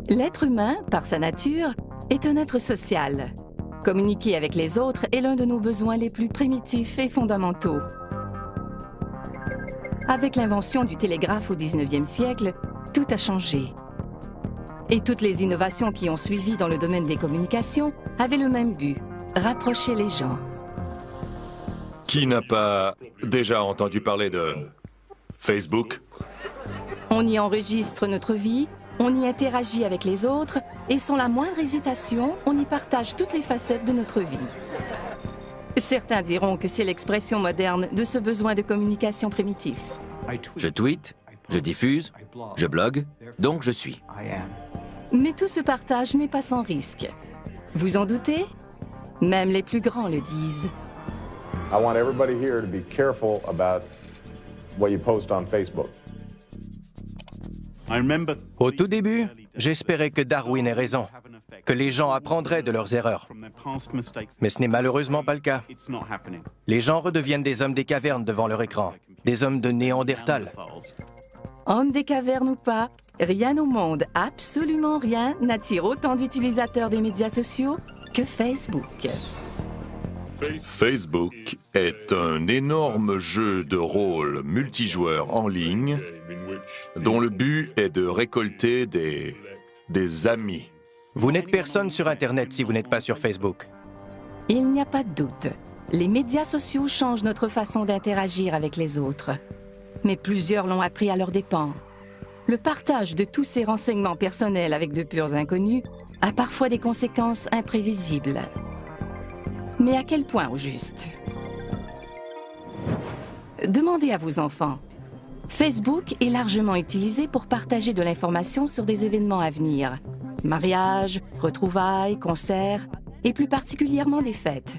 L'être humain, par sa nature, est un être social. Communiquer avec les autres est l'un de nos besoins les plus primitifs et fondamentaux. Avec l'invention du télégraphe au 19e siècle, tout a changé. Et toutes les innovations qui ont suivi dans le domaine des communications avaient le même but, rapprocher les gens. Qui n'a pas déjà entendu parler de Facebook? On y enregistre notre vie, on y interagit avec les autres et sans la moindre hésitation, on y partage toutes les facettes de notre vie. Certains diront que c'est l'expression moderne de ce besoin de communication primitif. Je tweete, je diffuse, je blogue, donc je suis. Mais tout ce partage n'est pas sans risque. Vous en doutez? Même les plus grands le disent. I want everybody here to be careful about what you post on Facebook. Au tout début, j'espérais que Darwin ait raison, que les gens apprendraient de leurs erreurs. Mais ce n'est malheureusement pas le cas. Les gens redeviennent des hommes des cavernes devant leur écran, des hommes de Néandertal. Hommes des cavernes ou pas, rien au monde, absolument rien, n'attire autant d'utilisateurs des médias sociaux que Facebook. Facebook est un énorme jeu de rôle multijoueur en ligne dont le but est de récolter des amis. Vous n'êtes personne sur Internet si vous n'êtes pas sur Facebook. Il n'y a pas de doute. Les médias sociaux changent notre façon d'interagir avec les autres. Mais plusieurs l'ont appris à leurs dépens. Le partage de tous ces renseignements personnels avec de purs inconnus a parfois des conséquences imprévisibles. Mais à quel point au juste? Demandez à vos enfants. Facebook est largement utilisé pour partager de l'information sur des événements à venir. Mariages, retrouvailles, concerts, et plus particulièrement des fêtes.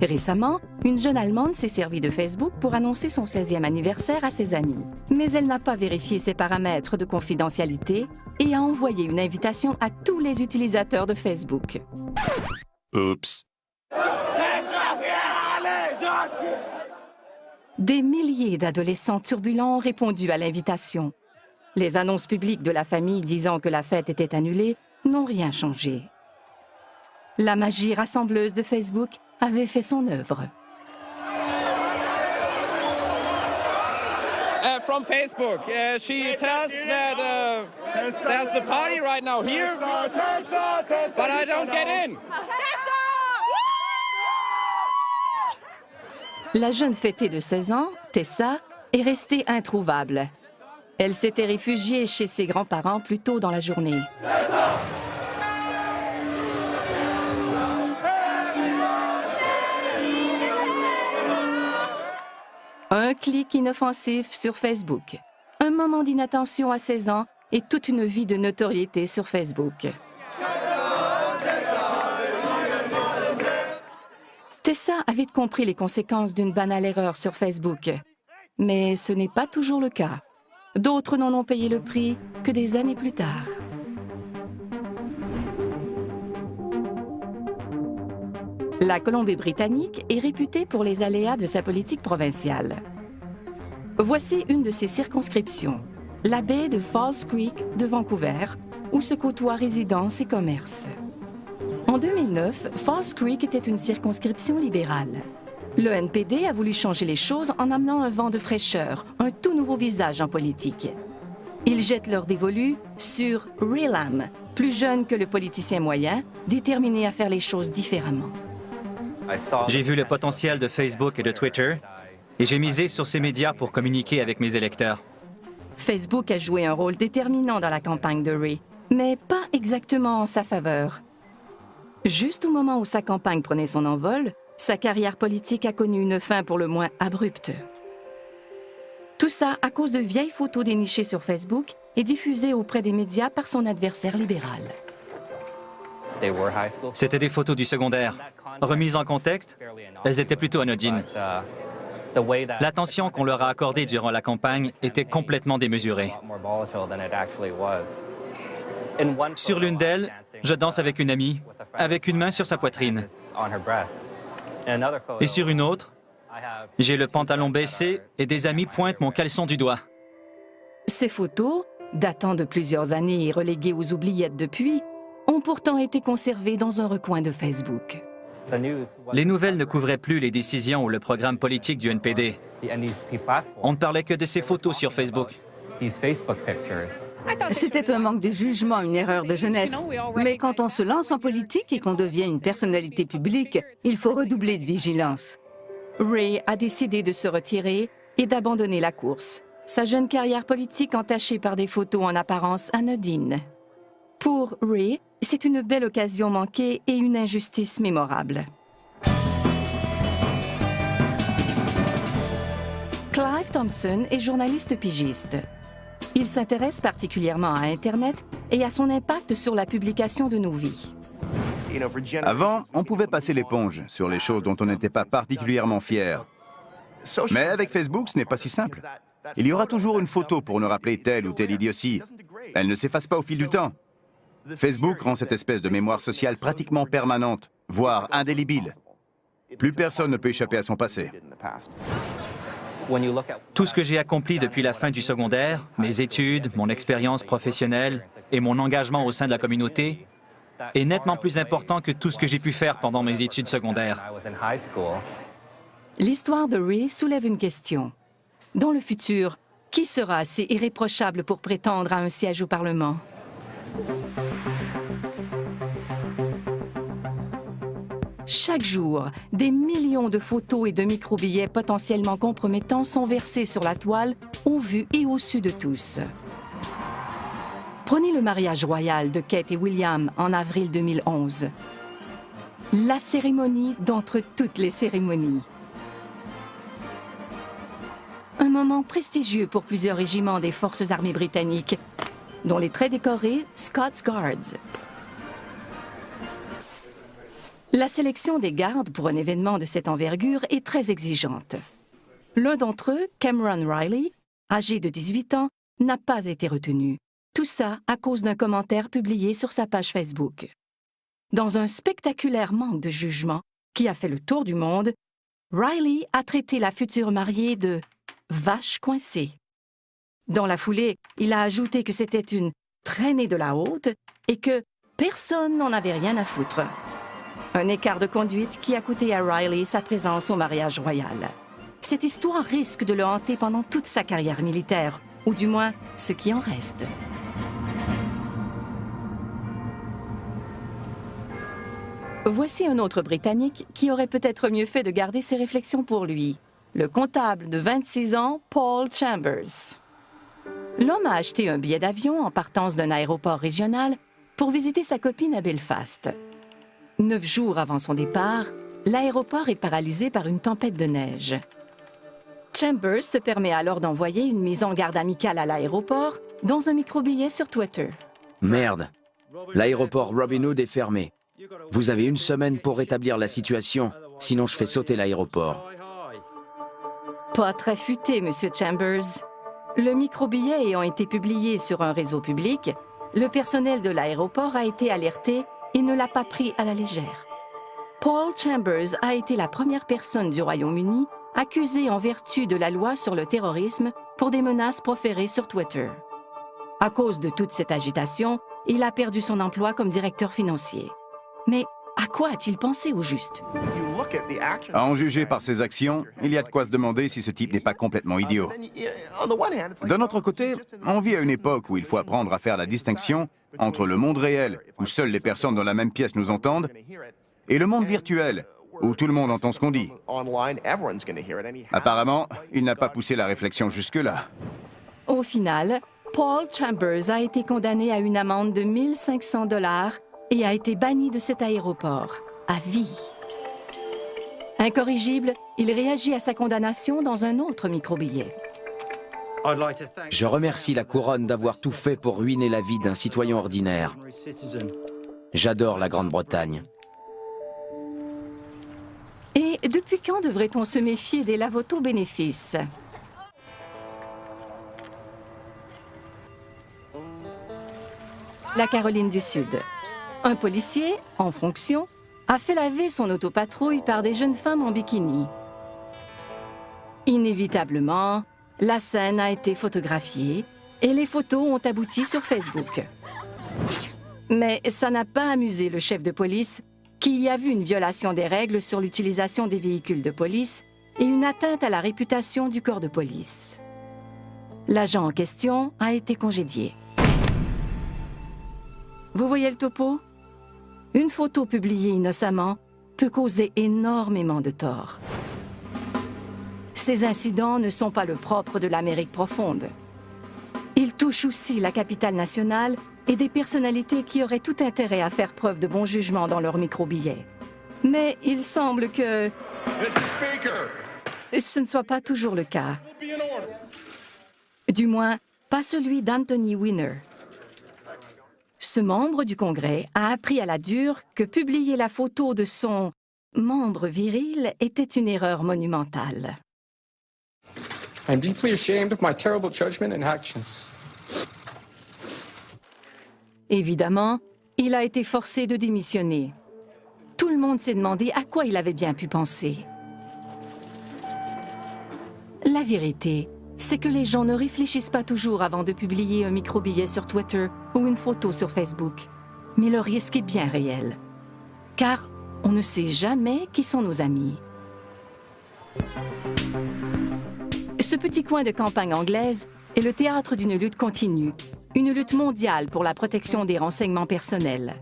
Récemment, une jeune Allemande s'est servie de Facebook pour annoncer son 16e anniversaire à ses amis. Mais elle n'a pas vérifié ses paramètres de confidentialité et a envoyé une invitation à tous les utilisateurs de Facebook. Oups. Des milliers d'adolescents turbulents ont répondu à l'invitation. Les annonces publiques de la famille disant que la fête était annulée n'ont rien changé. La magie rassembleuse de Facebook avait fait son œuvre. From Facebook, she tells that there's the party right now here, but I don't get in. La jeune fêtée de 16 ans, Tessa, est restée introuvable. Elle s'était réfugiée chez ses grands-parents plus tôt dans la journée. Un clic inoffensif sur Facebook, un moment d'inattention à 16 ans et toute une vie de notoriété sur Facebook. Tessa a vite compris les conséquences d'une banale erreur sur Facebook. Mais ce n'est pas toujours le cas. D'autres n'en ont payé le prix que des années plus tard. La Colombie-Britannique est réputée pour les aléas de sa politique provinciale. Voici une de ses circonscriptions, la baie de Falls Creek de Vancouver, où se côtoient résidences et commerces. En 2009, Falls Creek était une circonscription libérale. Le NPD a voulu changer les choses en amenant un vent de fraîcheur, un tout nouveau visage en politique. Ils jettent leur dévolu sur Relam, plus jeune que le politicien moyen, déterminé à faire les choses différemment. J'ai vu le potentiel de Facebook et de Twitter et j'ai misé sur ces médias pour communiquer avec mes électeurs. Facebook a joué un rôle déterminant dans la campagne de Ray, mais pas exactement en sa faveur. Juste au moment où sa campagne prenait son envol, sa carrière politique a connu une fin pour le moins abrupte. Tout ça à cause de vieilles photos dénichées sur Facebook et diffusées auprès des médias par son adversaire libéral. C'était des photos du secondaire. Remises en contexte, elles étaient plutôt anodines. L'attention qu'on leur a accordée durant la campagne était complètement démesurée. Sur l'une d'elles, je danse avec une amie, avec une main sur sa poitrine. Et sur une autre, j'ai le pantalon baissé et des amis pointent mon caleçon du doigt. Ces photos, datant de plusieurs années et reléguées aux oubliettes depuis, ont pourtant été conservées dans un recoin de Facebook. Les nouvelles ne couvraient plus les décisions ou le programme politique du NPD. On ne parlait que de ces photos sur Facebook. C'était un manque de jugement, une erreur de jeunesse. Mais quand on se lance en politique et qu'on devient une personnalité publique, il faut redoubler de vigilance. Ray a décidé de se retirer et d'abandonner la course, sa jeune carrière politique entachée par des photos en apparence anodines. Pour Ray, c'est une belle occasion manquée et une injustice mémorable. Clive Thompson est journaliste pigiste. Il s'intéresse particulièrement à Internet et à son impact sur la publication de nos vies. Avant, on pouvait passer l'éponge sur les choses dont on n'était pas particulièrement fier. Mais avec Facebook, ce n'est pas si simple. Il y aura toujours une photo pour nous rappeler telle ou telle idiotie. Elle ne s'efface pas au fil du temps. Facebook rend cette espèce de mémoire sociale pratiquement permanente, voire indélébile. Plus personne ne peut échapper à son passé. Tout ce que j'ai accompli depuis la fin du secondaire, mes études, mon expérience professionnelle et mon engagement au sein de la communauté, est nettement plus important que tout ce que j'ai pu faire pendant mes études secondaires. L'histoire de Ray soulève une question. Dans le futur, qui sera assez irréprochable pour prétendre à un siège au Parlement? Chaque jour, des millions de photos et de microbillets potentiellement compromettants sont versés sur la toile, au vu et au su de tous. Prenez le mariage royal de Kate et William en avril 2011. La cérémonie d'entre toutes les cérémonies. Un moment prestigieux pour plusieurs régiments des forces armées britanniques, dont les très décorés Scots Guards. La sélection des gardes pour un événement de cette envergure est très exigeante. L'un d'entre eux, Cameron Riley, âgé de 18 ans, n'a pas été retenu. Tout ça à cause d'un commentaire publié sur sa page Facebook. Dans un spectaculaire manque de jugement qui a fait le tour du monde, Riley a traité la future mariée de « vache coincée ». Dans la foulée, il a ajouté que c'était une « traînée de la haute » et que personne n'en avait rien à foutre. Un écart de conduite qui a coûté à Riley sa présence au mariage royal. Cette histoire risque de le hanter pendant toute sa carrière militaire, ou du moins ce qui en reste. Voici un autre Britannique qui aurait peut-être mieux fait de garder ses réflexions pour lui. Le comptable de 26 ans, Paul Chambers. L'homme a acheté un billet d'avion en partance d'un aéroport régional pour visiter sa copine à Belfast. 9 jours avant son départ, l'aéroport est paralysé par une tempête de neige. Chambers se permet alors d'envoyer une mise en garde amicale à l'aéroport dans un microbillet sur Twitter. Merde. L'aéroport Robin Hood est fermé. Vous avez 1 semaine pour rétablir la situation, sinon je fais sauter l'aéroport. Pas très futé, Monsieur Chambers. Le microbillet ayant été publié sur un réseau public, le personnel de l'aéroport a été alerté et ne l'a pas pris à la légère. Paul Chambers a été la première personne du Royaume-Uni accusée en vertu de la loi sur le terrorisme pour des menaces proférées sur Twitter. À cause de toute cette agitation, il a perdu son emploi comme directeur financier. Mais à quoi a-t-il pensé au juste? À en juger par ses actions, il y a de quoi se demander si ce type n'est pas complètement idiot. D'un autre côté, on vit à une époque où il faut apprendre à faire la distinction entre le monde réel, où seules les personnes dans la même pièce nous entendent, et le monde virtuel, où tout le monde entend ce qu'on dit. Apparemment, il n'a pas poussé la réflexion jusque-là. Au final, Paul Chambers a été condamné à une amende de 1 500 $ et a été banni de cet aéroport, à vie. Incorrigible, il réagit à sa condamnation dans un autre microbillet. Je remercie la couronne d'avoir tout fait pour ruiner la vie d'un citoyen ordinaire. J'adore la Grande-Bretagne. Et depuis quand devrait-on se méfier des lavoto-bénéfices? La Caroline du Sud. Un policier, en fonction, a fait laver son autopatrouille par des jeunes femmes en bikini. Inévitablement, la scène a été photographiée et les photos ont abouti sur Facebook. Mais ça n'a pas amusé le chef de police, qui y a vu une violation des règles sur l'utilisation des véhicules de police et une atteinte à la réputation du corps de police. L'agent en question a été congédié. Vous voyez le topo? Une photo publiée innocemment peut causer énormément de tort. Ces incidents ne sont pas le propre de l'Amérique profonde. Ils touchent aussi la capitale nationale et des personnalités qui auraient tout intérêt à faire preuve de bon jugement dans leurs micro-billets. Mais il semble que ce ne soit pas toujours le cas. Du moins, pas celui d'Anthony Weiner. Ce membre du Congrès a appris à la dure que publier la photo de son membre viril était une erreur monumentale. I'm deeply ashamed of my terrible judgment and actions. Évidemment, il a été forcé de démissionner. Tout le monde s'est demandé à quoi il avait bien pu penser. La vérité, c'est que les gens ne réfléchissent pas toujours avant de publier un micro-billet sur Twitter ou une photo sur Facebook. Mais le risque est bien réel. Car on ne sait jamais qui sont nos amis. Ce petit coin de campagne anglaise est le théâtre d'une lutte continue, une lutte mondiale pour la protection des renseignements personnels.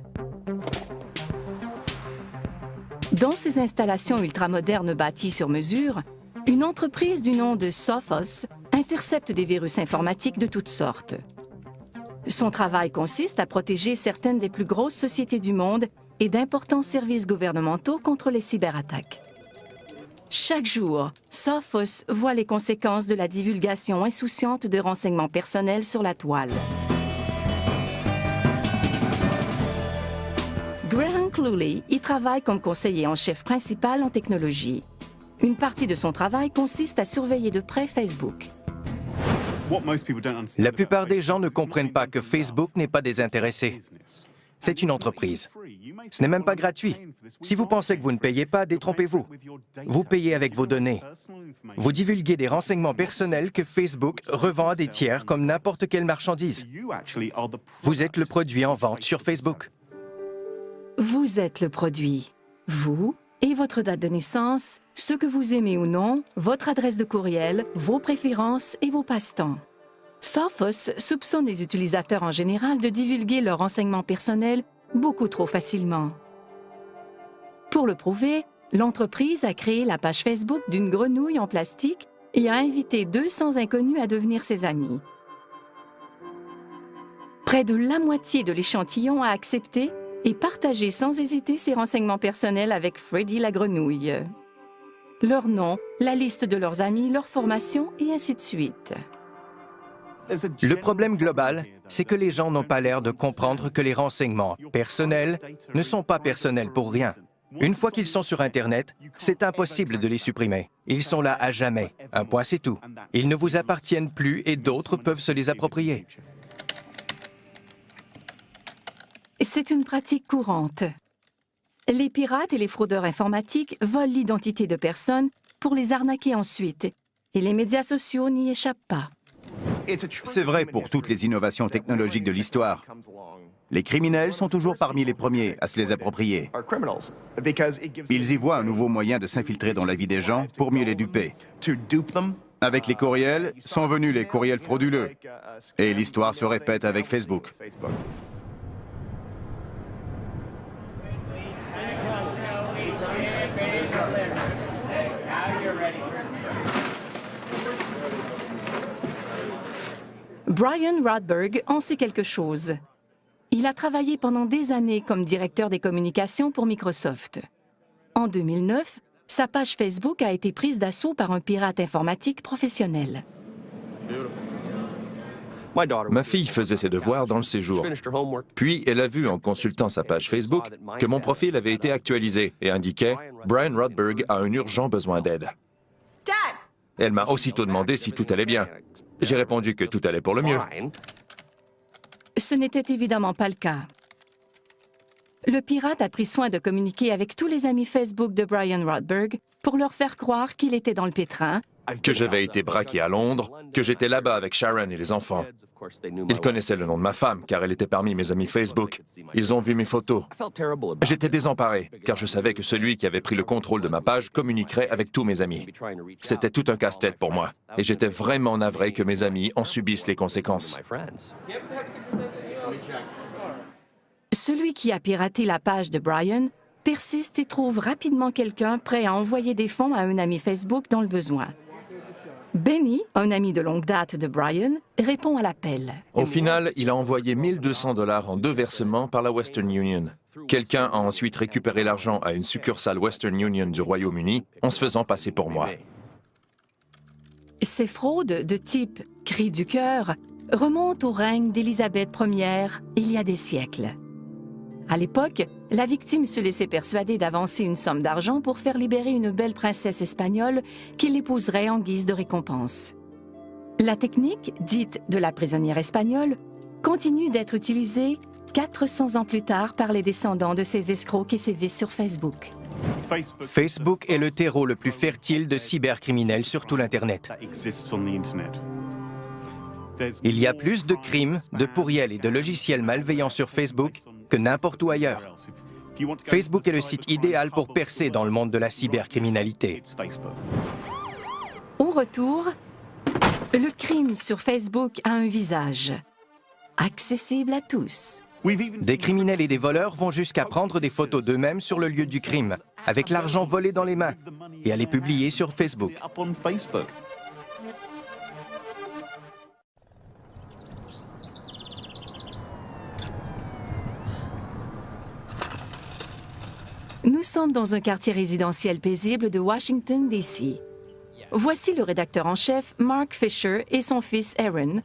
Dans ces installations ultramodernes bâties sur mesure, une entreprise du nom de Sophos intercepte des virus informatiques de toutes sortes. Son travail consiste à protéger certaines des plus grosses sociétés du monde et d'importants services gouvernementaux contre les cyberattaques. Chaque jour, Sophos voit les conséquences de la divulgation insouciante de renseignements personnels sur la toile. Graham Cluley y travaille comme conseiller en chef principal en technologie. Une partie de son travail consiste à surveiller de près Facebook. La plupart des gens ne comprennent pas que Facebook n'est pas désintéressé. C'est une entreprise. Ce n'est même pas gratuit. Si vous pensez que vous ne payez pas, détrompez-vous. Vous payez avec vos données. Vous divulguez des renseignements personnels que Facebook revend à des tiers comme n'importe quelle marchandise. Vous êtes le produit en vente sur Facebook. Vous êtes le produit. Vous et votre date de naissance, ce que vous aimez ou non, votre adresse de courriel, vos préférences et vos passe-temps. Sophos soupçonne les utilisateurs en général de divulguer leurs renseignements personnels beaucoup trop facilement. Pour le prouver, l'entreprise a créé la page Facebook d'une grenouille en plastique et a invité 200 inconnus à devenir ses amis. Près de la moitié de l'échantillon a accepté et partagé sans hésiter ses renseignements personnels avec Freddy la grenouille. Leur nom, la liste de leurs amis, leur formation et ainsi de suite. Le problème global, c'est que les gens n'ont pas l'air de comprendre que les renseignements personnels ne sont pas personnels pour rien. Une fois qu'ils sont sur Internet, c'est impossible de les supprimer. Ils sont là à jamais. Un point, c'est tout. Ils ne vous appartiennent plus et d'autres peuvent se les approprier. C'est une pratique courante. Les pirates et les fraudeurs informatiques volent l'identité de personnes pour les arnaquer ensuite, et les médias sociaux n'y échappent pas. C'est vrai pour toutes les innovations technologiques de l'histoire. Les criminels sont toujours parmi les premiers à se les approprier. Ils y voient un nouveau moyen de s'infiltrer dans la vie des gens pour mieux les duper. Avec les courriels, sont venus les courriels frauduleux. Et l'histoire se répète avec Facebook. Brian Rodberg en sait quelque chose. Il a travaillé pendant des années comme directeur des communications pour Microsoft. En 2009, sa page Facebook a été prise d'assaut par un pirate informatique professionnel. Ma fille faisait ses devoirs dans le séjour. Puis, elle a vu en consultant sa page Facebook que mon profil avait été actualisé et indiquait « Brian Rodberg a un urgent besoin d'aide ». Elle m'a aussitôt demandé si tout allait bien. J'ai répondu que tout allait pour le mieux. Ce n'était évidemment pas le cas. Le pirate a pris soin de communiquer avec tous les amis Facebook de Brian Rodberg pour leur faire croire qu'il était dans le pétrin que j'avais été braqué à Londres, que j'étais là-bas avec Sharon et les enfants. Ils connaissaient le nom de ma femme, car elle était parmi mes amis Facebook. Ils ont vu mes photos. J'étais désemparé, car je savais que celui qui avait pris le contrôle de ma page communiquerait avec tous mes amis. C'était tout un casse-tête pour moi, et j'étais vraiment navré que mes amis en subissent les conséquences. Celui qui a piraté la page de Brian persiste et trouve rapidement quelqu'un prêt à envoyer des fonds à un ami Facebook dans le besoin. Benny, un ami de longue date de Brian, répond à l'appel. Au final, il a envoyé 1 200 $ en 2 versements par la Western Union. Quelqu'un a ensuite récupéré l'argent à une succursale Western Union du Royaume-Uni en se faisant passer pour moi. Ces fraudes de type « cri du cœur » remontent au règne d'Élisabeth Ier il y a des siècles. À l'époque, la victime se laissait persuader d'avancer une somme d'argent pour faire libérer une belle princesse espagnole qu'il épouserait en guise de récompense. La technique, dite de la prisonnière espagnole, continue d'être utilisée 400 ans plus tard par les descendants de ces escrocs qui sévissent sur Facebook. Facebook est le terreau le plus fertile de cybercriminels sur tout l'Internet. Il y a plus de crimes, de pourriels et de logiciels malveillants sur Facebook que n'importe où ailleurs. Facebook est le site idéal pour percer dans le monde de la cybercriminalité. Au retour, le crime sur Facebook a un visage, accessible à tous. Des criminels et des voleurs vont jusqu'à prendre des photos d'eux-mêmes sur le lieu du crime, avec l'argent volé dans les mains, et à les publier sur Facebook. Nous sommes dans un quartier résidentiel paisible de Washington, D.C. Voici le rédacteur en chef, Mark Fisher, et son fils Aaron,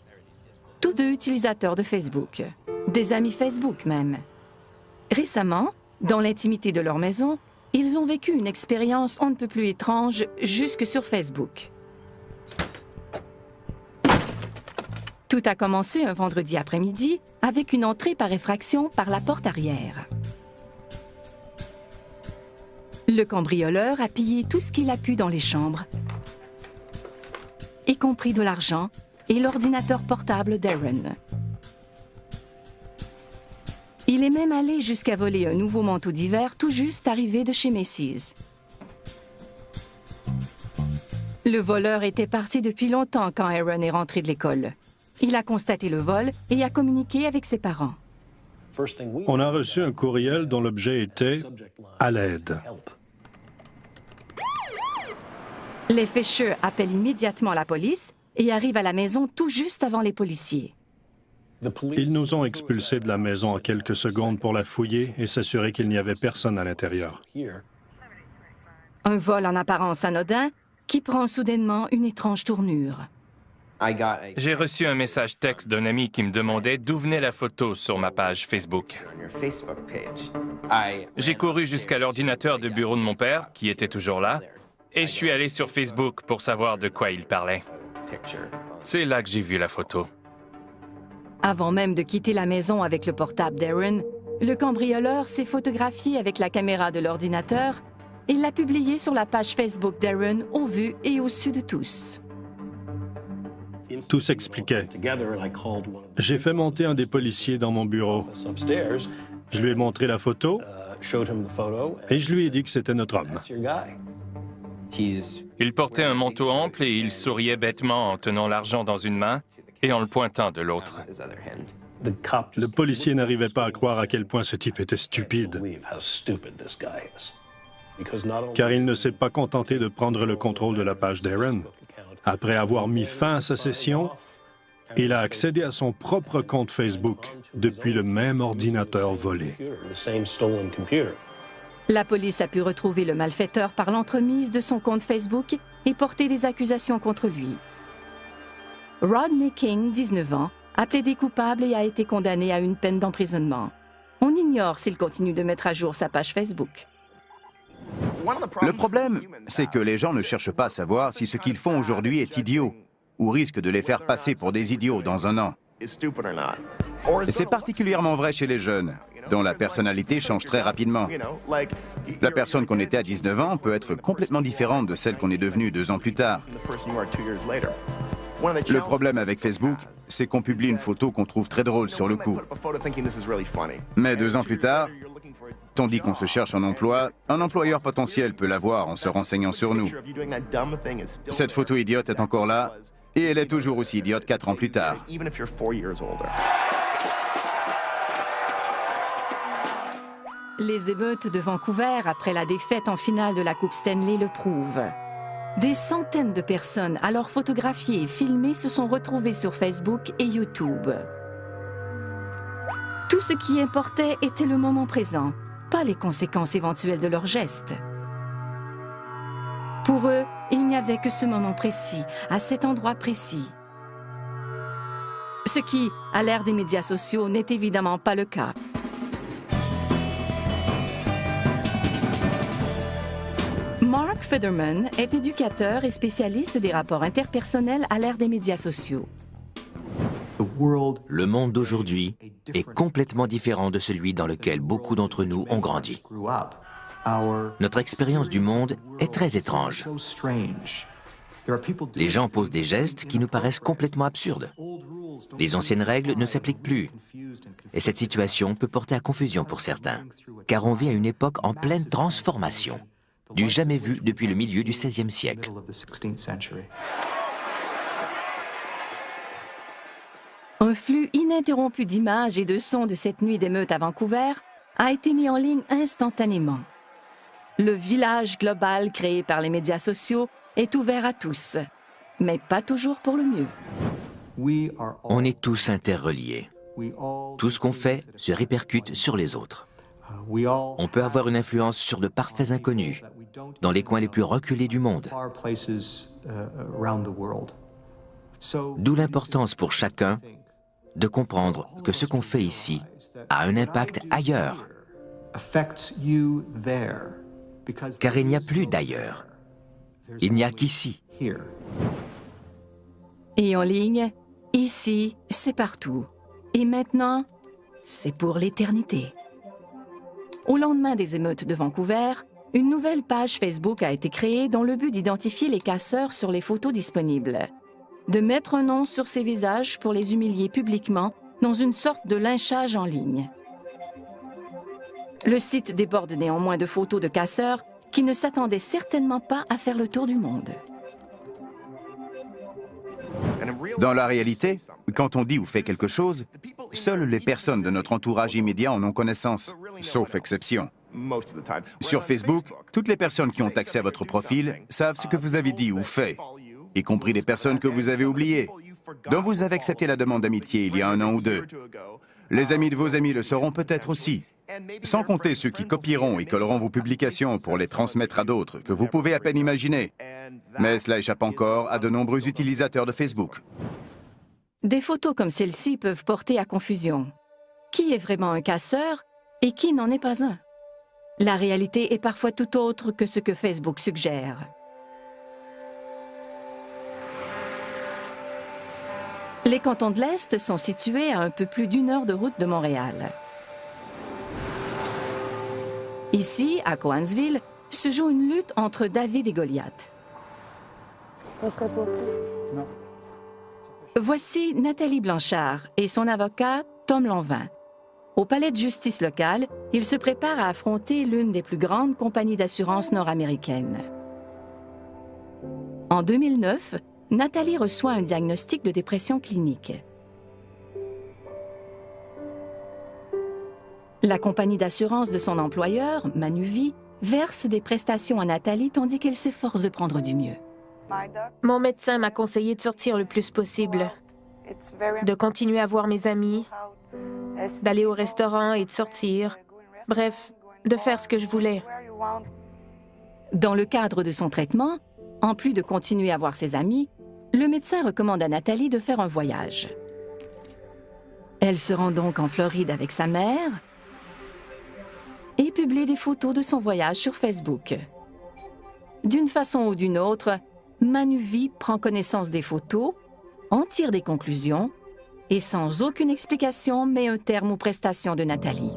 tous deux utilisateurs de Facebook, des amis Facebook même. Récemment, dans l'intimité de leur maison, ils ont vécu une expérience on ne peut plus étrange jusque sur Facebook. Tout a commencé un vendredi après-midi avec une entrée par effraction par la porte arrière. Le cambrioleur a pillé tout ce qu'il a pu dans les chambres, y compris de l'argent et l'ordinateur portable d'Aaron. Il est même allé jusqu'à voler un nouveau manteau d'hiver tout juste arrivé de chez Macy's. Le voleur était parti depuis longtemps quand Aaron est rentré de l'école. Il a constaté le vol et a communiqué avec ses parents. On a reçu un courriel dont l'objet était « à l'aide ». Les Fisher appellent immédiatement la police et arrivent à la maison tout juste avant les policiers. Ils nous ont expulsés de la maison en quelques secondes pour la fouiller et s'assurer qu'il n'y avait personne à l'intérieur. Un vol en apparence anodin qui prend soudainement une étrange tournure. J'ai reçu un message texte d'un ami qui me demandait d'où venait la photo sur ma page Facebook. J'ai couru jusqu'à l'ordinateur de bureau de mon père, qui était toujours là, et je suis allé sur Facebook pour savoir de quoi il parlait. C'est là que j'ai vu la photo. Avant même de quitter la maison avec le portable d'Aaron, le cambrioleur s'est photographié avec la caméra de l'ordinateur et l'a publié sur la page Facebook d'Aaron au vu et au su de tous. Tout s'expliquait. J'ai fait monter un des policiers dans mon bureau. Je lui ai montré la photo et je lui ai dit que c'était notre homme. Il portait un manteau ample et il souriait bêtement en tenant l'argent dans une main et en le pointant de l'autre. Le policier n'arrivait pas à croire à quel point ce type était stupide, car il ne s'est pas contenté de prendre le contrôle de la page d'Aaron. Après avoir mis fin à sa session, il a accédé à son propre compte Facebook depuis le même ordinateur volé. La police a pu retrouver le malfaiteur par l'entremise de son compte Facebook et porter des accusations contre lui. Rodney King, 19 ans, a plaidé coupable et a été condamné à une peine d'emprisonnement. On ignore s'il continue de mettre à jour sa page Facebook. Le problème, c'est que les gens ne cherchent pas à savoir si ce qu'ils font aujourd'hui est idiot ou risque de les faire passer pour des idiots dans un an. Et c'est particulièrement vrai chez les jeunes. dont la personnalité change très rapidement. La personne qu'on était à 19 ans peut être complètement différente de celle qu'on est devenue 2 ans plus tard. Le problème avec Facebook, c'est qu'on publie une photo qu'on trouve très drôle sur le coup. Mais 2 ans plus tard, tandis qu'on se cherche un emploi, un employeur potentiel peut la voir en se renseignant sur nous. Cette photo idiote est encore là, et elle est toujours aussi idiote 4 ans plus tard. Les émeutes de Vancouver après la défaite en finale de la Coupe Stanley le prouvent. Des centaines de personnes, alors photographiées et filmées, se sont retrouvées sur Facebook et YouTube. Tout ce qui importait était le moment présent, pas les conséquences éventuelles de leurs gestes. Pour eux, il n'y avait que ce moment précis, à cet endroit précis. Ce qui, à l'ère des médias sociaux, n'est évidemment pas le cas. Mark Federman est éducateur et spécialiste des rapports interpersonnels à l'ère des médias sociaux. Le monde d'aujourd'hui est complètement différent de celui dans lequel beaucoup d'entre nous ont grandi. Notre expérience du monde est très étrange. Les gens posent des gestes qui nous paraissent complètement absurdes. Les anciennes règles ne s'appliquent plus. Et cette situation peut porter à confusion pour certains, car on vit à une époque en pleine transformation, du jamais vu depuis le milieu du XVIe siècle. Un flux ininterrompu d'images et de sons de cette nuit d'émeute à Vancouver a été mis en ligne instantanément. Le village global créé par les médias sociaux est ouvert à tous, mais pas toujours pour le mieux. On est tous interreliés. Tout ce qu'on fait se répercute sur les autres. On peut avoir une influence sur de parfaits inconnus, dans les coins les plus reculés du monde. D'où l'importance pour chacun de comprendre que ce qu'on fait ici a un impact ailleurs. Car il n'y a plus d'ailleurs. Il n'y a qu'ici. Et en ligne, ici, c'est partout. Et maintenant, c'est pour l'éternité. Au lendemain des émeutes de Vancouver, une nouvelle page Facebook a été créée dans le but d'identifier les casseurs sur les photos disponibles, de mettre un nom sur ces visages pour les humilier publiquement dans une sorte de lynchage en ligne. Le site déborde néanmoins de photos de casseurs qui ne s'attendaient certainement pas à faire le tour du monde. Dans la réalité, quand on dit ou fait quelque chose, seules les personnes de notre entourage immédiat en ont connaissance, sauf exception. Sur Facebook, toutes les personnes qui ont accès à votre profil savent ce que vous avez dit ou fait, y compris les personnes que vous avez oubliées, dont vous avez accepté la demande d'amitié il y a 1 an ou 2. Les amis de vos amis le sauront peut-être aussi, sans compter ceux qui copieront et colleront vos publications pour les transmettre à d'autres que vous pouvez à peine imaginer. Mais cela échappe encore à de nombreux utilisateurs de Facebook. Des photos comme celle-ci peuvent porter à confusion. Qui est vraiment un casseur et qui n'en est pas un? La réalité est parfois tout autre que ce que Facebook suggère. Les cantons de l'Est sont situés à un peu plus d'1 heure de route de Montréal. Ici, à Cowansville, se joue une lutte entre David et Goliath. Voici Nathalie Blanchard et son avocat, Tom Lanvin. Au palais de justice local, ils se préparent à affronter l'une des plus grandes compagnies d'assurance nord-américaines. En 2009, Nathalie reçoit un diagnostic de dépression clinique. La compagnie d'assurance de son employeur, Manuvie, verse des prestations à Nathalie tandis qu'elle s'efforce de prendre du mieux. Mon médecin m'a conseillé de sortir le plus possible, de continuer à voir mes amis, d'aller au restaurant et de sortir. Bref, de faire ce que je voulais. Dans le cadre de son traitement, en plus de continuer à voir ses amis, le médecin recommande à Nathalie de faire un voyage. Elle se rend donc en Floride avec sa mère et publie des photos de son voyage sur Facebook. D'une façon ou d'une autre, Manuvie prend connaissance des photos, en tire des conclusions et sans aucune explication met un terme aux prestations de Nathalie.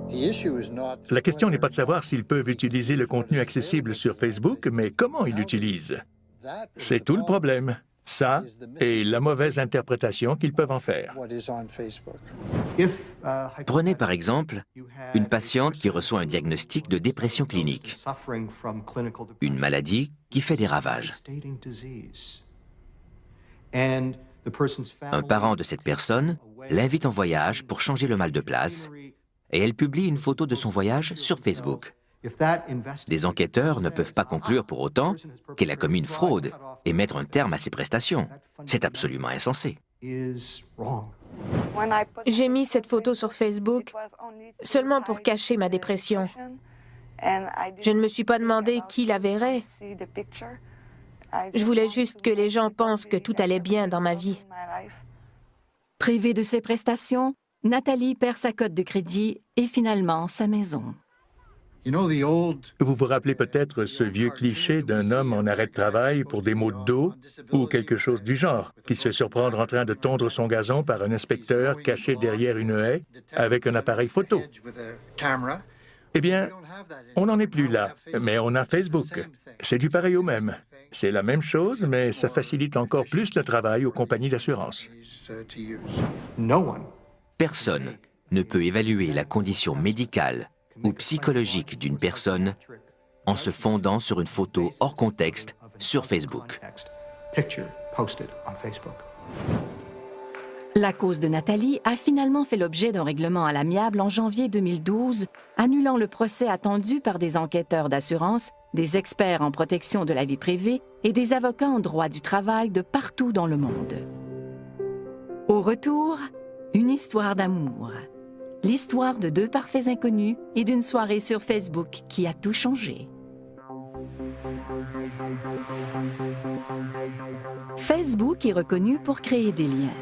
La question n'est pas de savoir s'ils peuvent utiliser le contenu accessible sur Facebook, mais comment ils l'utilisent. C'est tout le problème. Ça et la mauvaise interprétation qu'ils peuvent en faire. Prenez par exemple une patiente qui reçoit un diagnostic de dépression clinique, une maladie qui fait des ravages. Un parent de cette personne l'invite en voyage pour changer le mal de place et elle publie une photo de son voyage sur Facebook. Des enquêteurs ne peuvent pas conclure pour autant qu'elle a commis une fraude et mettre un terme à ses prestations. C'est absolument insensé. J'ai mis cette photo sur Facebook seulement pour cacher ma dépression. Je ne me suis pas demandé qui la verrait. Je voulais juste que les gens pensent que tout allait bien dans ma vie. Privée de ses prestations, Nathalie perd sa cote de crédit et finalement sa maison. Vous vous rappelez peut-être ce vieux cliché d'un homme en arrêt de travail pour des maux de dos ou quelque chose du genre, qui se surprend en train de tondre son gazon par un inspecteur caché derrière une haie avec un appareil photo. Eh bien, on n'en est plus là, mais on a Facebook. C'est du pareil au même. C'est la même chose, mais ça facilite encore plus le travail aux compagnies d'assurance. Personne ne peut évaluer la condition médicale ou psychologique d'une personne en se fondant sur une photo hors contexte sur Facebook. La cause de Nathalie a finalement fait l'objet d'un règlement à l'amiable en janvier 2012, annulant le procès attendu par des enquêteurs d'assurance, des experts en protection de la vie privée et des avocats en droit du travail de partout dans le monde. Au retour, une histoire d'amour. L'histoire de deux parfaits inconnus et d'une soirée sur Facebook qui a tout changé. Facebook est reconnu pour créer des liens.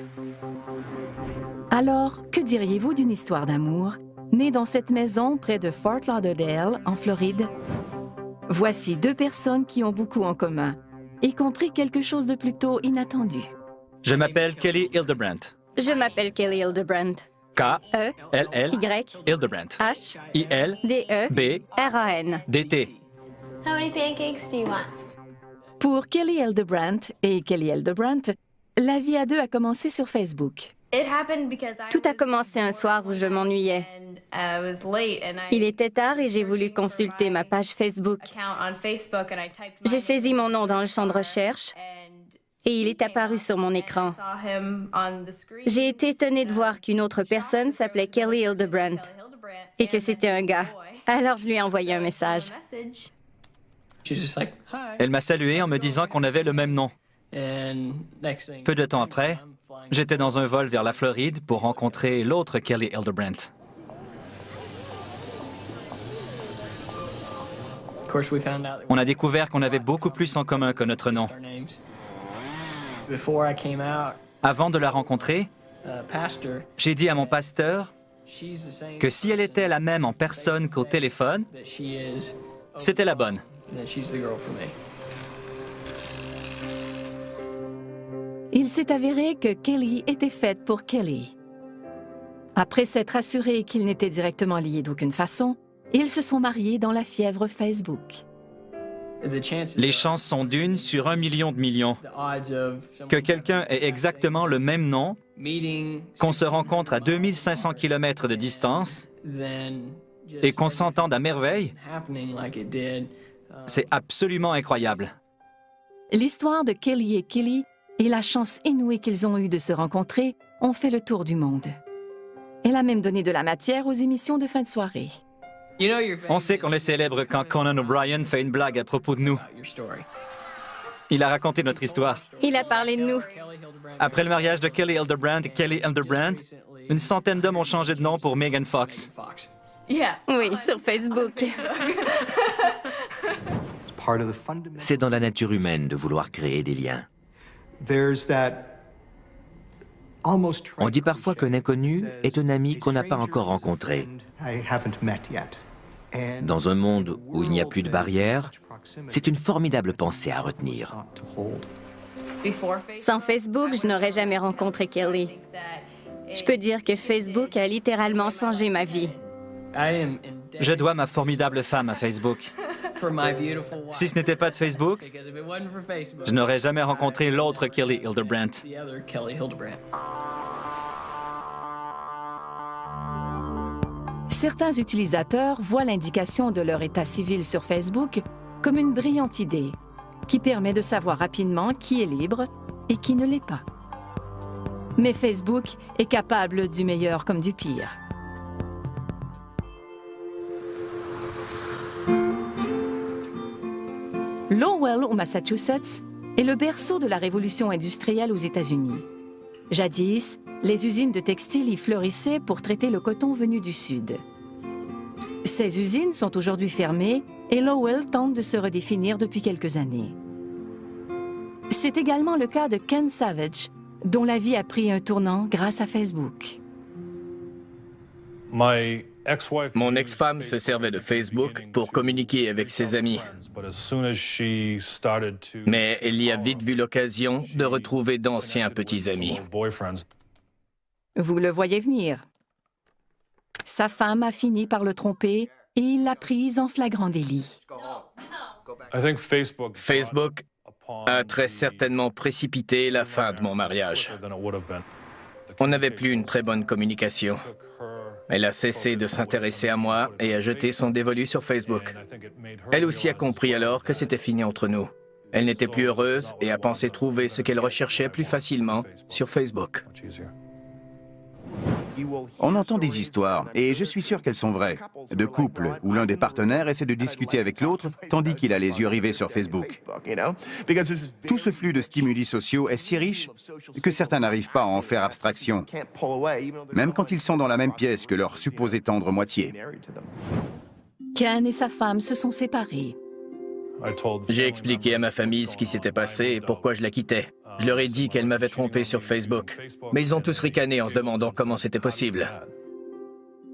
Alors, que diriez-vous d'une histoire d'amour née dans cette maison près de Fort Lauderdale, en Floride? Voici deux personnes qui ont beaucoup en commun, y compris quelque chose de plutôt inattendu. Je m'appelle Kelly Hildebrandt. Je m'appelle Kelly Hildebrandt. K-L-L, Hildebrandt. H-I-L-D-E-B-R-A-N-D-T. How many pancakes do you want? Pour Kelly Hildebrandt et Kelly Hildebrandt, la vie à deux a commencé sur Facebook. Tout a commencé un soir où je m'ennuyais. Il était tard et j'ai voulu consulter ma page Facebook. J'ai saisi mon nom dans le champ de recherche et il est apparu sur mon écran. J'ai été étonnée de voir qu'une autre personne s'appelait Kelly Hildebrandt et que c'était un gars. Alors je lui ai envoyé un message. Elle m'a salué en me disant qu'on avait le même nom. Peu de temps après, j'étais dans un vol vers la Floride pour rencontrer l'autre Kelly Hildebrandt. On a découvert qu'on avait beaucoup plus en commun que notre nom. Avant de la rencontrer, j'ai dit à mon pasteur que si elle était la même en personne qu'au téléphone, c'était la bonne. Il s'est avéré que Kelly était faite pour Kelly. Après s'être assuré qu'ils n'étaient directement liés d'aucune façon, ils se sont mariés dans la fièvre Facebook. Les chances sont d'une sur 1 million de millions. Que quelqu'un ait exactement le même nom, qu'on se rencontre à 2500 km de distance et qu'on s'entende à merveille, c'est absolument incroyable. L'histoire de Kelly et Kelly et la chance inouïe qu'ils ont eue de se rencontrer ont fait le tour du monde. Elle a même donné de la matière aux émissions de fin de soirée. On sait qu'on est célèbre quand Conan O'Brien fait une blague à propos de nous. Il a raconté notre histoire. Il a parlé de nous. Après le mariage de Kelly Hildebrandt et Kelly Hildebrandt, une centaine d'hommes ont changé de nom pour Megan Fox. Oui, sur Facebook. C'est dans la nature humaine de vouloir créer des liens. On dit parfois qu'un inconnu est un ami qu'on n'a pas encore rencontré. Dans un monde où il n'y a plus de barrières, c'est une formidable pensée à retenir. Sans Facebook, je n'aurais jamais rencontré Kelly. Je peux dire que Facebook a littéralement changé ma vie. Je dois ma formidable femme à Facebook. Si ce n'était pas de Facebook, je n'aurais jamais rencontré l'autre Kelly Hildebrandt. Certains utilisateurs voient l'indication de leur état civil sur Facebook comme une brillante idée qui permet de savoir rapidement qui est libre et qui ne l'est pas. Mais Facebook est capable du meilleur comme du pire. Lowell, au Massachusetts, est le berceau de la révolution industrielle aux États-Unis. Jadis, les usines de textiles y fleurissaient pour traiter le coton venu du Sud. Ces usines sont aujourd'hui fermées et Lowell tente de se redéfinir depuis quelques années. C'est également le cas de Ken Savage, dont la vie a pris un tournant grâce à Facebook. Mon ex-femme se servait de Facebook pour communiquer avec ses amis. Mais elle y a vite vu l'occasion de retrouver d'anciens petits amis. Vous le voyez venir. Sa femme a fini par le tromper et il l'a prise en flagrant délit. Facebook a très certainement précipité la fin de mon mariage. On n'avait plus une très bonne communication. Elle a cessé de s'intéresser à moi et a jeté son dévolu sur Facebook. Elle aussi a compris alors que c'était fini entre nous. Elle n'était plus heureuse et a pensé trouver ce qu'elle recherchait plus facilement sur Facebook. On entend des histoires, et je suis sûr qu'elles sont vraies, de couples où l'un des partenaires essaie de discuter avec l'autre tandis qu'il a les yeux rivés sur Facebook. Tout ce flux de stimuli sociaux est si riche que certains n'arrivent pas à en faire abstraction, même quand ils sont dans la même pièce que leur supposée tendre moitié. Ken et sa femme se sont séparés. J'ai expliqué à ma famille ce qui s'était passé et pourquoi je la quittais. Je leur ai dit qu'elle m'avait trompé sur Facebook. Mais ils ont tous ricané en se demandant comment c'était possible.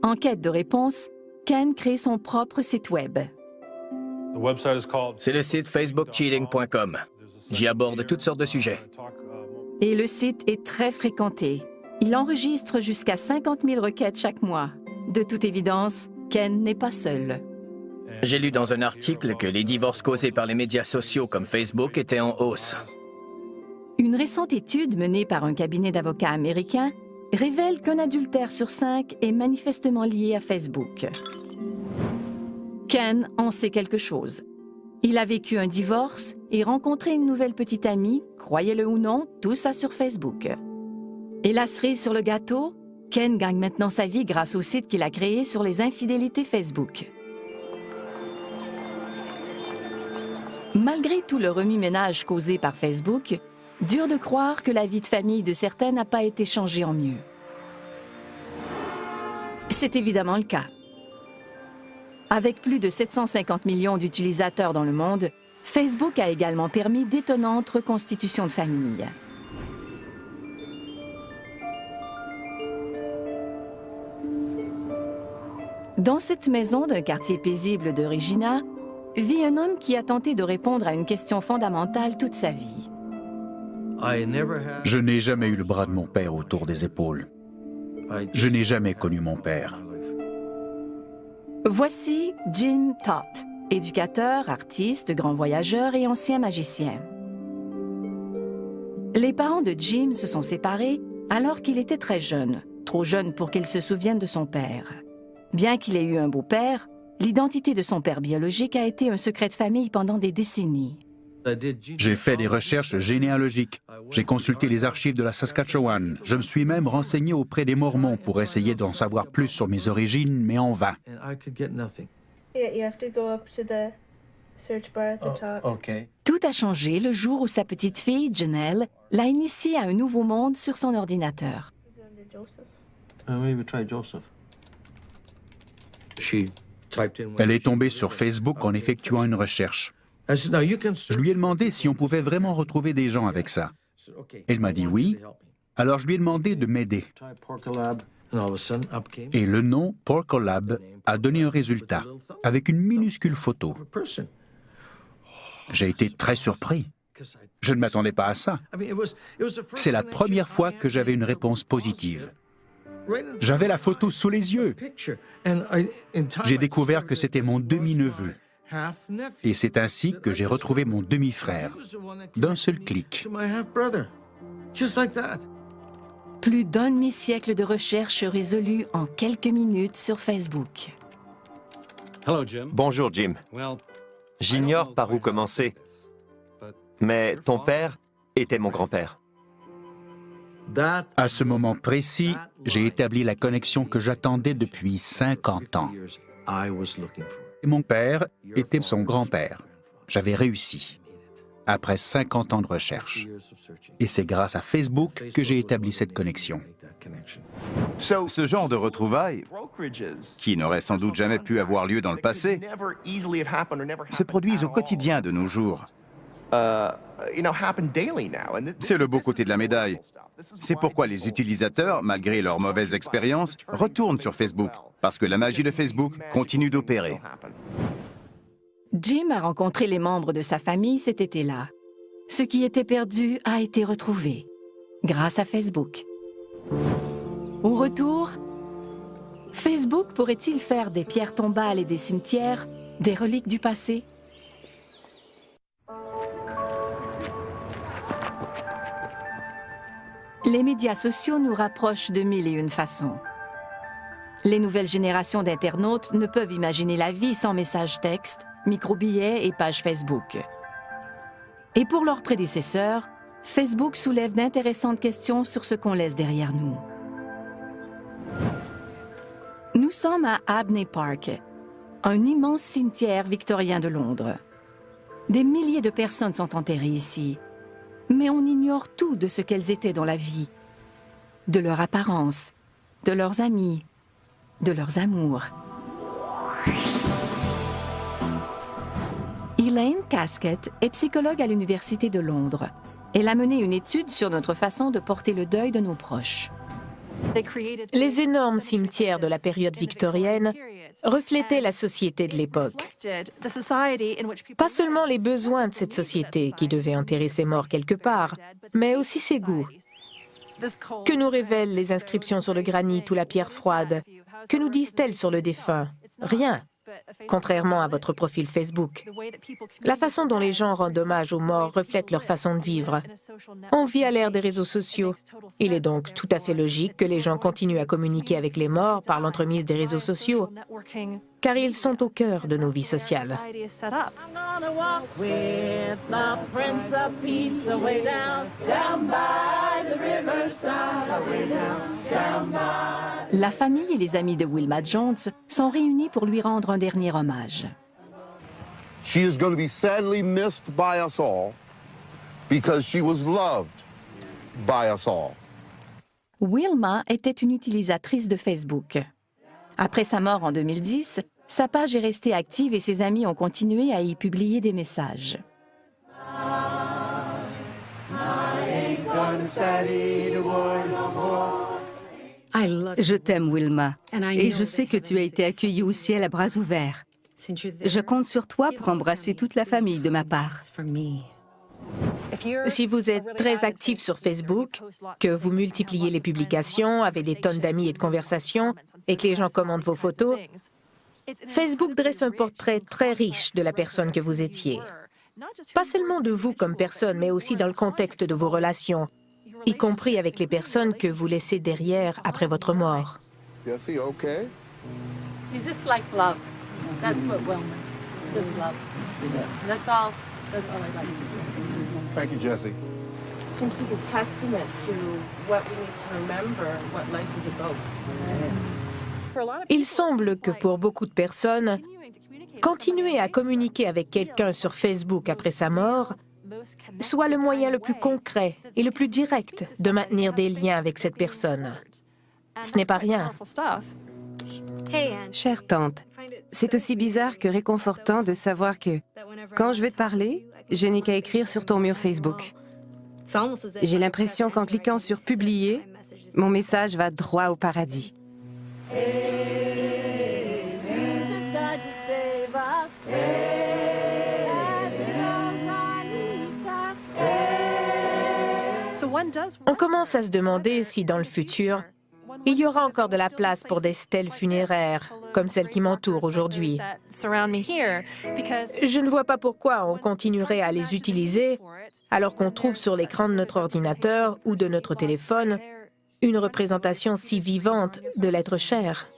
En quête de réponse, Ken crée son propre site web. C'est le site facebookcheating.com. J'y aborde toutes sortes de sujets. Et le site est très fréquenté. Il enregistre jusqu'à 50 000 requêtes chaque mois. De toute évidence, Ken n'est pas seul. J'ai lu dans un article que les divorces causés par les médias sociaux comme Facebook étaient en hausse. Une récente étude menée par un cabinet d'avocats américain révèle qu'un adultère sur 5 est manifestement lié à Facebook. Ken en sait quelque chose. Il a vécu un divorce et rencontré une nouvelle petite amie, croyez-le ou non, tout ça sur Facebook. Et la cerise sur le gâteau, Ken gagne maintenant sa vie grâce au site qu'il a créé sur les infidélités Facebook. Malgré tout le remue-ménage causé par Facebook, dur de croire que la vie de famille de certains n'a pas été changée en mieux. C'est évidemment le cas. Avec plus de 750 millions d'utilisateurs dans le monde, Facebook a également permis d'étonnantes reconstitutions de familles. Dans cette maison d'un quartier paisible de Regina, vit un homme qui a tenté de répondre à une question fondamentale toute sa vie. Je n'ai jamais eu le bras de mon père autour des épaules. Je n'ai jamais connu mon père. Voici Jim Toth, éducateur, artiste, grand voyageur et ancien magicien. Les parents de Jim se sont séparés alors qu'il était très jeune, trop jeune pour qu'il se souvienne de son père. Bien qu'il ait eu un beau-père, l'identité de son père biologique a été un secret de famille pendant des décennies. J'ai fait des recherches généalogiques. J'ai consulté les archives de la Saskatchewan. Je me suis même renseigné auprès des Mormons pour essayer d'en savoir plus sur mes origines, mais en vain. Tout a changé le jour où sa petite fille, Janelle, l'a initiée à un nouveau monde sur son ordinateur. Elle est tombée sur Facebook en effectuant une recherche. Je lui ai demandé si on pouvait vraiment retrouver des gens avec ça. Elle m'a dit oui, alors je lui ai demandé de m'aider. Et le nom Porcolab a donné un résultat, avec une minuscule photo. J'ai été très surpris. Je ne m'attendais pas à ça. C'est la première fois que j'avais une réponse positive. J'avais la photo sous les yeux. J'ai découvert que c'était mon demi-neveu. Et c'est ainsi que j'ai retrouvé mon demi-frère, d'un seul clic. Plus d'un demi-siècle de recherche résolue en quelques minutes sur Facebook. Bonjour Jim. J'ignore par où commencer, mais ton père était mon grand-père. À ce moment précis, j'ai établi la connexion que j'attendais depuis 50 ans. Et mon père était son grand-père. J'avais réussi, après 50 ans de recherche. Et c'est grâce à Facebook que j'ai établi cette connexion. Ce genre de retrouvailles, qui n'auraient sans doute jamais pu avoir lieu dans le passé, se produisent au quotidien de nos jours. C'est le beau côté de la médaille. C'est pourquoi les utilisateurs, malgré leurs mauvaises expériences, retournent sur Facebook, parce que la magie de Facebook continue d'opérer. Jim a rencontré les membres de sa famille cet été-là. Ce qui était perdu a été retrouvé, grâce à Facebook. Au retour, Facebook pourrait-il faire des pierres tombales et des cimetières des reliques du passé? Les médias sociaux nous rapprochent de mille et une façons. Les nouvelles générations d'internautes ne peuvent imaginer la vie sans messages textes, microbillets et pages Facebook. Et pour leurs prédécesseurs, Facebook soulève d'intéressantes questions sur ce qu'on laisse derrière nous. Nous sommes à Abney Park, un immense cimetière victorien de Londres. Des milliers de personnes sont enterrées ici, mais on ignore tout de ce qu'elles étaient dans la vie, de leur apparence, de leurs amis, de leurs amours. Elaine Casket est psychologue à l'Université de Londres. Elle a mené une étude sur notre façon de porter le deuil de nos proches. Les énormes cimetières de la période victorienne reflétaient la société de l'époque. Pas seulement les besoins de cette société qui devait enterrer ses morts quelque part, mais aussi ses goûts. Que nous révèlent les inscriptions sur le granit ou la pierre froide? Que nous disent-elles sur le défunt? Rien. Contrairement à votre profil Facebook. La façon dont les gens rendent hommage aux morts reflète leur façon de vivre. On vit à l'ère des réseaux sociaux. Il est donc tout à fait logique que les gens continuent à communiquer avec les morts par l'entremise des réseaux sociaux, car ils sont au cœur de nos vies sociales. La famille et les amis de Wilma Jones sont réunis pour lui rendre un dernier hommage. She is going to be sadly missed by us all because she was loved by us all. Wilma était une utilisatrice de Facebook. Après sa mort en 2010, sa page est restée active et ses amis ont continué à y publier des messages. Je t'aime, Wilma, et je sais que tu as été accueillie au ciel à bras ouverts. Je compte sur toi pour embrasser toute la famille de ma part. Si vous êtes très actif sur Facebook, que vous multipliez les publications, avez des tonnes d'amis et de conversations, et que les gens commentent vos photos, Facebook dresse un portrait très riche de la personne que vous étiez. Pas seulement de vous comme personne, mais aussi dans le contexte de vos relations, y compris avec les personnes que vous laissez derrière après votre mort. Jesse, okay? She's just like love. That's what Wilma is, love. That's all I like. Thank you, Jesse. She's a testament to what we need to remember, what life is about. Il semble que pour beaucoup de personnes, continuer à communiquer avec quelqu'un sur Facebook après sa mort soit le moyen le plus concret et le plus direct de maintenir des liens avec cette personne. Ce n'est pas rien. Chère tante, c'est aussi bizarre que réconfortant de savoir que, quand je veux te parler, je n'ai qu'à écrire sur ton mur Facebook. J'ai l'impression qu'en cliquant sur « Publier », mon message va droit au paradis. On commence à se demander si, dans le futur, Il y aura encore de la place pour des stèles funéraires, comme celle qui m'entoure aujourd'hui. Je ne vois pas pourquoi on continuerait à les utiliser alors qu'on trouve sur l'écran de notre ordinateur ou de notre téléphone une représentation si vivante de l'être cher.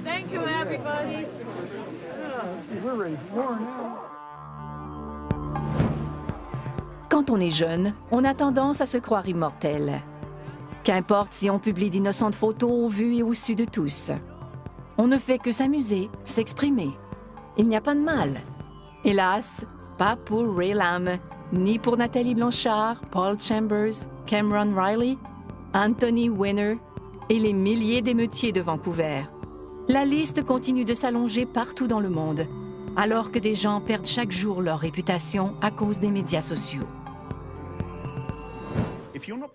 Thank you, everybody. Quand on est jeune, on a tendance à se croire immortel. Qu'importe si on publie d'innocentes photos au vu et au su de tous. On ne fait que s'amuser, s'exprimer. Il n'y a pas de mal. Hélas, pas pour Ray Lam, ni pour Nathalie Blanchard, Paul Chambers, Cameron Riley, Anthony Weiner et les milliers d'émeutiers de Vancouver. La liste continue de s'allonger partout dans le monde, alors que des gens perdent chaque jour leur réputation à cause des médias sociaux.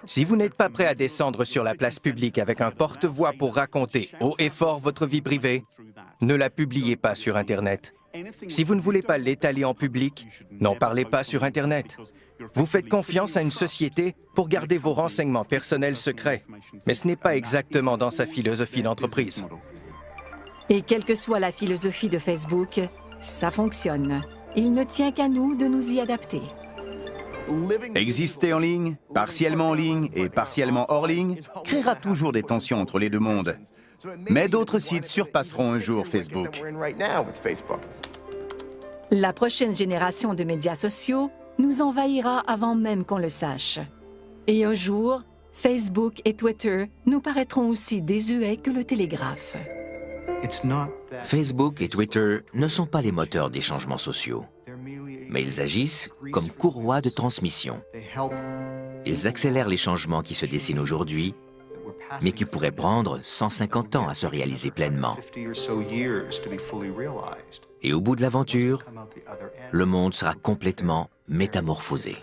Si vous n'êtes pas prêt à descendre sur la place publique avec un porte-voix pour raconter haut et fort votre vie privée, ne la publiez pas sur Internet. Si vous ne voulez pas l'étaler en public, n'en parlez pas sur Internet. Vous faites confiance à une société pour garder vos renseignements personnels secrets, mais ce n'est pas exactement dans sa philosophie d'entreprise. Et quelle que soit la philosophie de Facebook, ça fonctionne. Il ne tient qu'à nous de nous y adapter. Exister en ligne, partiellement en ligne et partiellement hors ligne, créera toujours des tensions entre les deux mondes. Mais d'autres sites surpasseront un jour Facebook. La prochaine génération de médias sociaux nous envahira avant même qu'on le sache. Et un jour, Facebook et Twitter nous paraîtront aussi désuets que le télégraphe. Facebook et Twitter ne sont pas les moteurs des changements sociaux, mais ils agissent comme courroies de transmission. Ils accélèrent les changements qui se dessinent aujourd'hui, mais qui pourraient prendre 150 ans à se réaliser pleinement. Et au bout de l'aventure, le monde sera complètement métamorphosé.